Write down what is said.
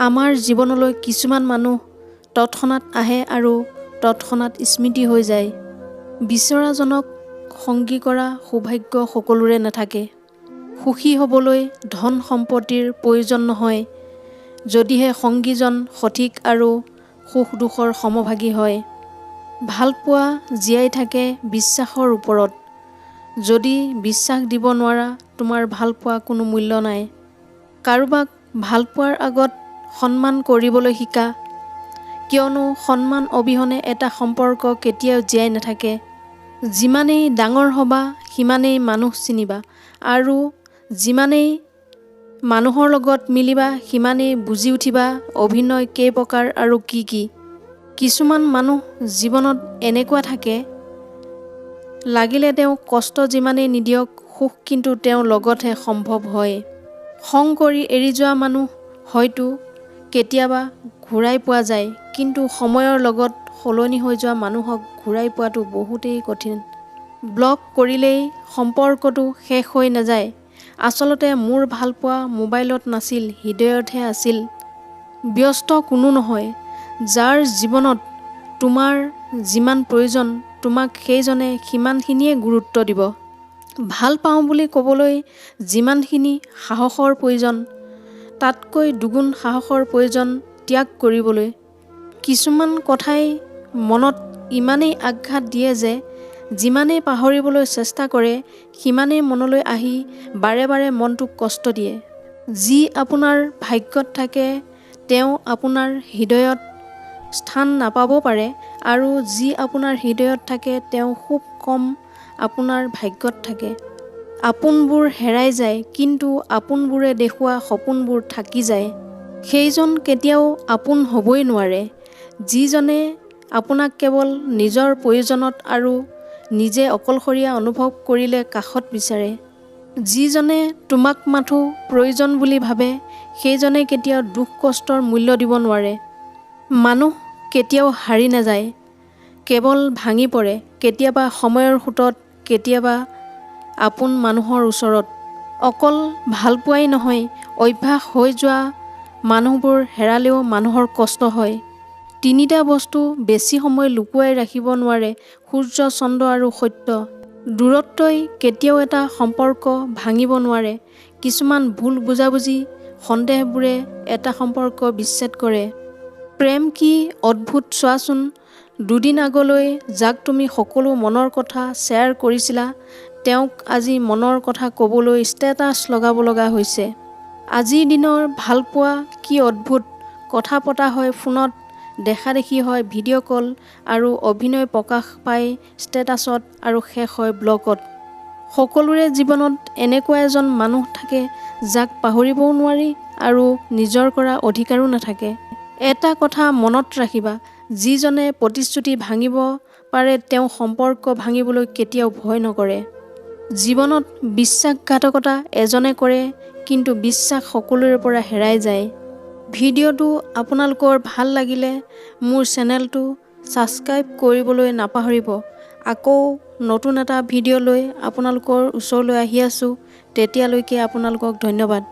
আমাৰ জীৱনলৈ কিছুমান মানুহ তৎক্ষণাত আহে আৰু তৎক্ষণাত স্মৃতি হৈ যায়। বিচৰাজনক সংগী কৰা সৌভাগ্য সকলোৰে নাথাকে। সুখী হ'বলৈ ধন সম্পত্তিৰ প্ৰয়োজন নহয়, যদিহে সংগীজন সঠিক আৰু সুখ দুখৰ সমভাগী হয়। ভালপোৱা জীয়াই থাকে বিশ্বাসৰ ওপৰত। যদি বিশ্বাস দিব নোৱাৰা, তোমাৰ ভালপোৱা কোনো মূল্য নাই। কাৰোবাক ভালপোৱাৰ আগত সন্মান কৰিবলৈ শিকা, কিয়নো সন্মান অবিহনে এটা সম্পৰ্ক কেতিয়াও জীয়াই নাথাকে। যিমানেই ডাঙৰ হ'বা সিমানেই মানুহ চিনিবা, আৰু যিমানেই মানুহৰ লগত মিলিবা সিমানেই বুজি উঠিবা অভিনয় কেইপ্ৰকাৰ আৰু কি কি। কিছুমান মানুহ জীৱনত এনেকুৱা থাকে, লাগিলে তেওঁ কষ্ট যিমানেই নিদিয়ক, সুখ কিন্তু তেওঁৰ লগতহে সম্ভৱ হয়। খং কৰি এৰি যোৱা মানুহ হয়তো কেতিয়াবা ঘূৰাই পোৱা যায়, কিন্তু সময়ৰ লগত সলনি হৈ যোৱা মানুহক ঘূৰাই পোৱাটো বহুতেই কঠিন। ব্লক কৰিলেই সম্পৰ্কটো শেষ হৈ নাযায়। আচলতে মোৰ ভালপোৱা মোবাইলত নাছিল, হৃদয়তহে আছিল। ব্যস্ত কোনো নহয়, যাৰ জীৱনত তোমাৰ যিমান প্ৰয়োজন তোমাক সেইজনে সিমানখিনিয়ে গুৰুত্ব দিব। ভাল পাওঁ বুলি ক'বলৈ যিমানখিনি সাহসৰ প্ৰয়োজন, তাতকৈ দুগুণ সাহসৰ প্ৰয়োজন ত্যাগ কৰিবলৈ। কিছুমান কথাই মনত ইমানেই আঘাত দিয়ে যে যিমানেই পাহৰিবলৈ চেষ্টা কৰে সিমানেই মনলৈ আহি বাৰে বাৰে মনটোক কষ্ট দিয়ে। যি আপোনাৰ ভাগ্যত থাকে তেওঁ আপোনাৰ হৃদয়ত স্থান নাপাব পাৰে, আৰু যি আপোনাৰ হৃদয়ত থাকে তেওঁ খুব কম আপোনাৰ ভাগ্যত থাকে। আপোনবোৰ হেৰাই যায়, কিন্তু আপোনবোৰে দেখুওৱা সপোনবোৰ থাকি যায়। সেইজন কেতিয়াও আপোন হ'বই নোৱাৰে, যিজনে আপোনাক কেৱল নিজৰ প্ৰয়োজনত আৰু নিজে অকলশৰীয়া অনুভৱ কৰিলে কাষত বিচাৰে। যিজনে তোমাক মাথো প্ৰয়োজন বুলি ভাবে, সেইজনে কেতিয়াও দুখ কষ্টৰ মূল্য দিব নোৱাৰে। মানুহ কেতিয়াও হাৰি নাযায়, কেৱল ভাঙি পৰে, কেতিয়াবা সময়ৰ সোঁতত, কেতিয়াবা আপোন মানুহৰ ওচৰত। অকল ভালপোৱাই নহয়, অভ্যাস হৈ যোৱা মানুহবোৰ হেৰালেও মানুহৰ কষ্ট হয়। তিনিটা বস্তু বেছি সময় লুকুৱাই ৰাখিব নোৱাৰে, সূৰ্য, চন্দ্ৰ আৰু সত্য। দূৰত্বই কেতিয়াও এটা সম্পৰ্ক ভাঙিব নোৱাৰে। কিছুমান ভুল বুজাবুজি, সন্দেহবোৰে এটা সম্পৰ্ক বিচ্ছেদ কৰে। প্ৰেম কি অদ্ভুত চোৱাচোন। দুদিন আগলৈ যাক তুমি সকলো মনৰ কথা শ্বেয়াৰ কৰিছিলা, তেওঁক আজি মনৰ কথা ক'বলৈ ষ্টেটাছ লগাব লগা হৈছে। আজিৰ দিনৰ ভালপোৱা কি অদ্ভুত। কথা পতা হয় ফোনত, দেখা দেখি হয় ভিডিঅ' কল, আৰু অভিনয় প্ৰকাশ পায় ষ্টেটাছত আৰু শেষ হয় ব্লগত। সকলোৰে জীৱনত এনেকুৱা এজন মানুহ থাকে যাক পাহৰিবও নোৱাৰি আৰু নিজৰ কৰা অধিকাৰো নাথাকে। এটা কথা মনত ৰাখিবা, যিজনে প্ৰতিশ্ৰুতি ভাঙিব পাৰে তেওঁ সম্পৰ্ক ভাঙিবলৈ কেতিয়াও ভয় নকৰে। জীৱনত বিশ্বাসঘাতকতা এজনে কৰে, কিন্তু বিশ্বাস সকলোৰে পৰা হেৰাই যায়। ভিডিঅ'টো আপোনালোকৰ ভাল লাগিলে মোৰ চেনেলটো ছাবস্ক্ৰাইব কৰিবলৈ নাপাহৰিব। আকৌ নতুন এটা ভিডিঅ' লৈ আপোনালোকৰ ওচৰলৈ আহি আছোঁ। তেতিয়ালৈকে আপোনালোকক ধন্যবাদ।